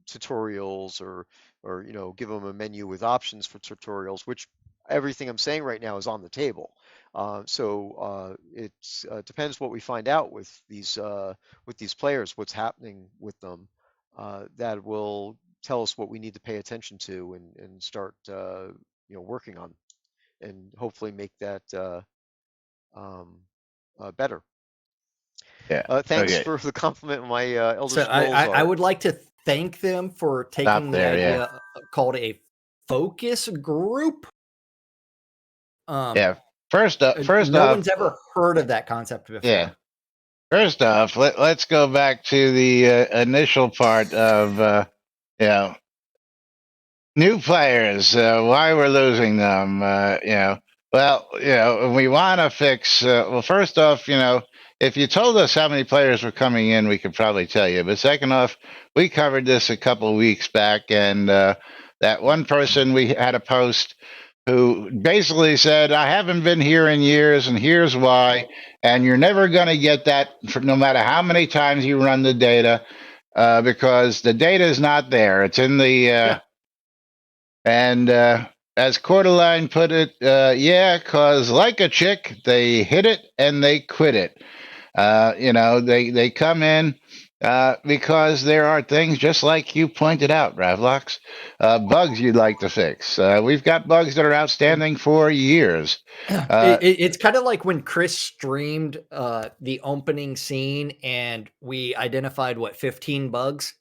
tutorials, or give them a menu with options for tutorials, which everything I'm saying right now is on the table. So it depends what we find out with these players, what's happening with them. That will tell us what we need to pay attention to and start working on, and hopefully make that um, better. Yeah. Thanks Okay. for the compliment on my Elder So Scrolls I art. would like to thank them for taking Stop the there. idea Yeah. called a focus group. Yeah. First no off, one's ever heard of that concept before. Yeah. First off, let's go back to the initial part of new players. Why we're losing them. We want to fix. Well, first off, if you told us how many players were coming in, we could probably tell you. But second off, we covered this a couple of weeks back, and that one person we had a post who basically said, I haven't been here in years, and here's why. And you're never going to get that no matter how many times you run the data, because the data is not there. It's in the. And as Cordeline put it, because like a chick, they hit it and they quit it. They come in because there are things, just like you pointed out, Ravlox, bugs you'd like to fix. We've got bugs that are outstanding for years. It's kind of like when Chris streamed the opening scene and we identified, 15 bugs?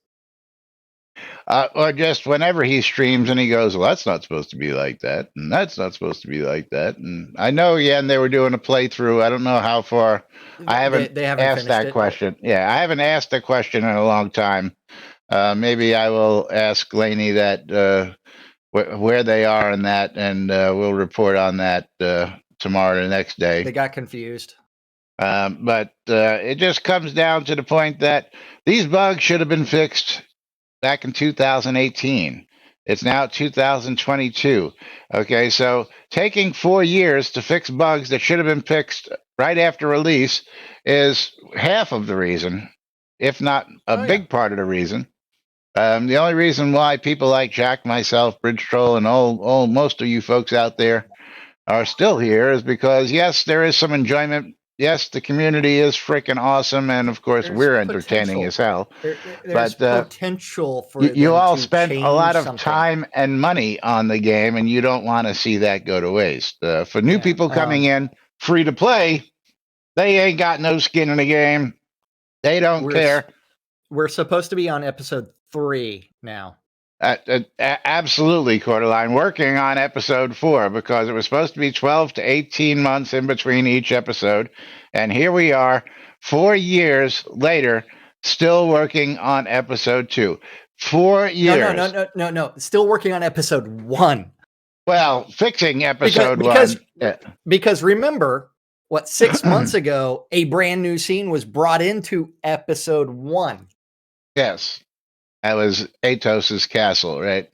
Or just whenever he streams and he goes, well, that's not supposed to be like that, and that's not supposed to be like that. And I know, and they were doing a playthrough. I don't know how far. I haven't, They haven't asked that question. Yeah, I haven't asked the question in a long time. Maybe I will ask Laney that where they are in that, and we'll report on that tomorrow or the next day. They got confused. But it just comes down to the point that these bugs should have been fixed back in 2018. It's now 2022. Okay, so taking 4 years to fix bugs that should have been fixed right after release is half of the reason, if not a big part of the reason. The only reason why people like Jack, myself, Bridge Troll, and all most of you folks out there are still here is because, yes, there is some enjoyment. Yes, the community is freaking awesome, and of course, we're entertaining as hell. There's potential for you all spent a lot of time and money on the game, and you don't want to see that go to waste. For new people coming in, free to play, they ain't got no skin in the game. They don't care. We're supposed to be on episode 3 now. Absolutely, Cordeline. Working on episode 4 because it was supposed to be 12 to 18 months in between each episode. And here we are, 4 years later, still working on episode 2. 4 years. No. Still working on episode 1. Well, fixing episode 1. Because remember, 6 months ago, a brand new scene was brought into episode 1. Yes. That was Atos's castle, right?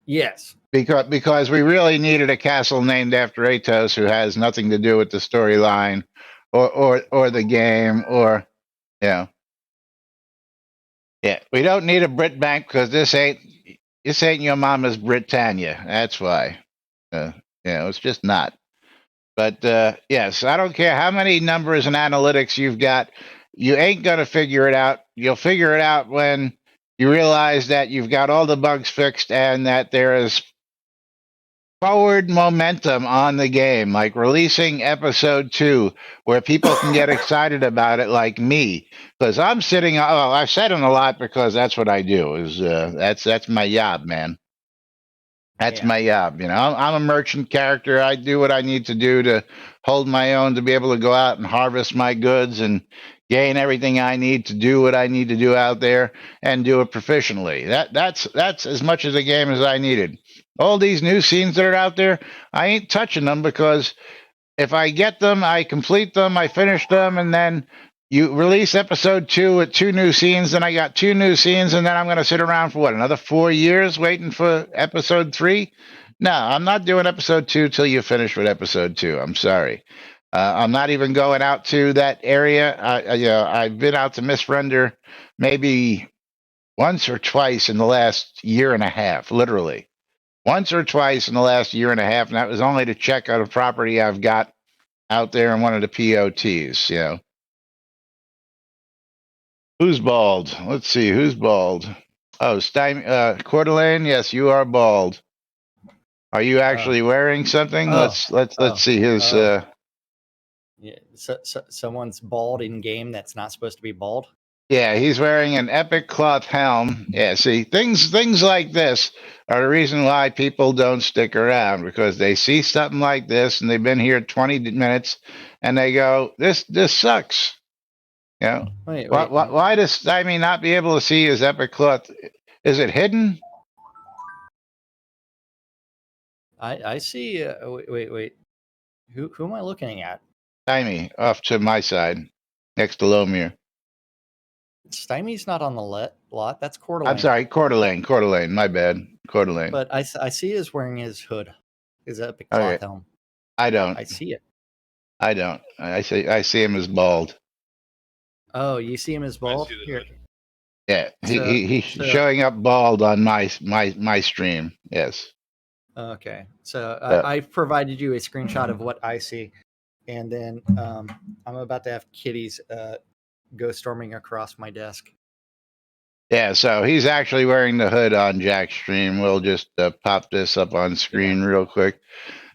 Yes. Because we really needed a castle named after Atos who has nothing to do with the storyline or the game or. Yeah, we don't need a Brit Bank because this ain't your mama's Britannia. That's why. It's just not. But yes, I don't care how many numbers and analytics you've got. You ain't gonna figure it out. You'll figure it out when you realize that you've got all the bugs fixed and that there is forward momentum on the game, like releasing episode 2, where people can get excited about it, like me, because I'm sitting. I've said it a lot because that's what I do. Is that's my job, man. That's my job. I'm a merchant character. I do what I need to do to hold my own, to be able to go out and harvest my goods and gain everything I need to do what I need to do out there and do it proficiently. That's as much of the game as I needed. All these new scenes that are out there, I ain't touching them because if I get them, I complete them, I finish them, and then you release episode 2 with 2 new scenes, then I got 2 new scenes, and then I'm going to sit around for another 4 years waiting for episode 3? No, I'm not doing episode 2 till you finish with episode 2. I'm sorry. I'm not even going out to that area. I've been out to Misrender maybe once or twice in the last year and a half, literally. Once or twice in the last year and a half, and that was only to check out a property I've got out there in one of the POTs, Who's bald? Let's see, who's bald? Oh, Cordeline, yes, you are bald. Are you actually wearing something? Let's see his Yeah, someone's bald in game that's not supposed to be bald. Yeah, he's wearing an epic cloth helm. Yeah, see, things like this are the reason why people don't stick around, because they see something like this and they've been here 20 minutes and they go, this sucks. You know, Wait, why does Stymie not be able to see his epic cloth? Is it hidden? I see. Wait. Who am I looking at? Stymie, off to my side, next to Lomir. Stymie's not on the lot. That's Coeur I'm d'Alene. sorry, Coeur d'Alene, my bad. Coeur d'Alene. But I see is wearing his hood, his epic Okay. cloth helm. I don't. I see it. I don't. I see him as bald. Oh, you see him as bald? see the Here. hood. Yeah, So- he's so- showing up bald on my stream. Yes. Okay. So Yeah. I've provided you a screenshot of what I see. And then I'm about to have kitties go storming across my desk. Yeah, so he's actually wearing the hood on Jack's stream. We'll just pop this up on screen real quick,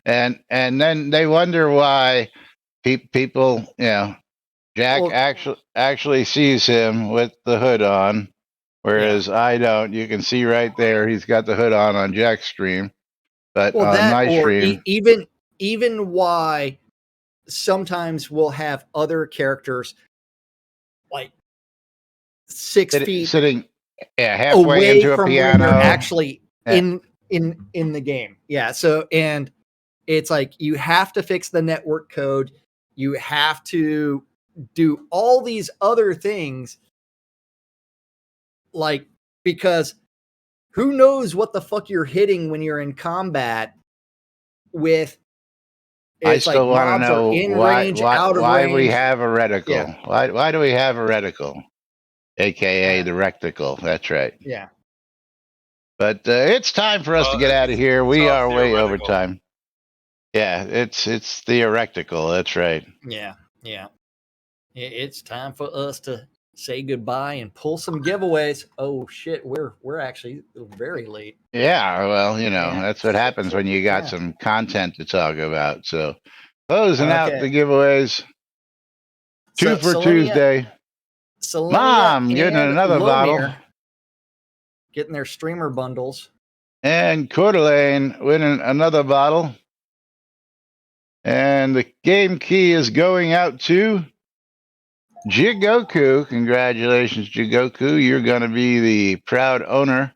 and then they wonder why people, Jack actually sees him with the hood on, whereas I don't. You can see right there he's got the hood on Jack's stream, but Well, on that my or stream, even why sometimes we'll have other characters like 6 feet sitting halfway away into a from piano. where you're actually Yeah. in the game. Yeah. So and it's like you have to fix the network code. You have to do all these other things, like, because who knows what the fuck you're hitting when you're in combat with. I It's still like want to mobs are know in why range, out of why we range. have a reticle. Yeah. Why do we have a reticle, aka the recticle? That's right. Yeah. But it's time for us to get out of here. We all are way over theoretical. time. Yeah, it's theoretical. That's right. Yeah. Yeah. It's time for us to say goodbye and pull some giveaways. Oh shit, we're actually very late. Yeah, well, Yeah. that's what happens when you got Yeah. some content to talk about. So, closing out Okay. the giveaways. Two for Selenia- Tuesday. Selenia Mom getting and another bottle. Lomir getting their streamer bundles. And Coeur d'Alene winning another bottle. And the game key is going out to Jigoku. Congratulations, Jigoku. You're going to be the proud owner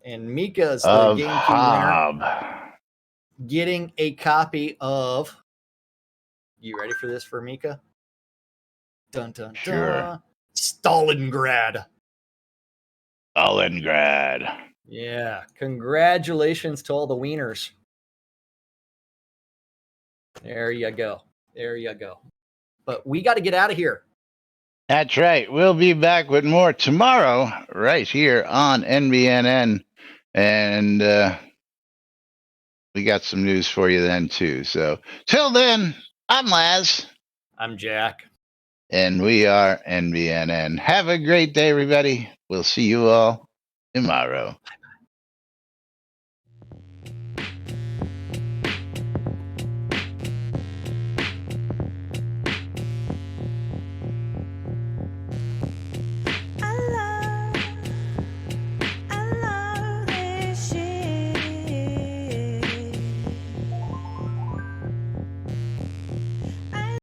And Mika's the of game key winner, Hob. getting a copy of. You ready for this for Mika? Dun dun Sure. dun. Stalingrad. Stalingrad. Yeah. Congratulations to all the wieners. There you go. There you go. But we got to get out of here. That's right. We'll be back with more tomorrow, right here on NBNN. And we got some news for you then, too. So, till then, I'm Laz. I'm Jack. And we are NBNN. Have a great day, everybody. We'll see you all tomorrow.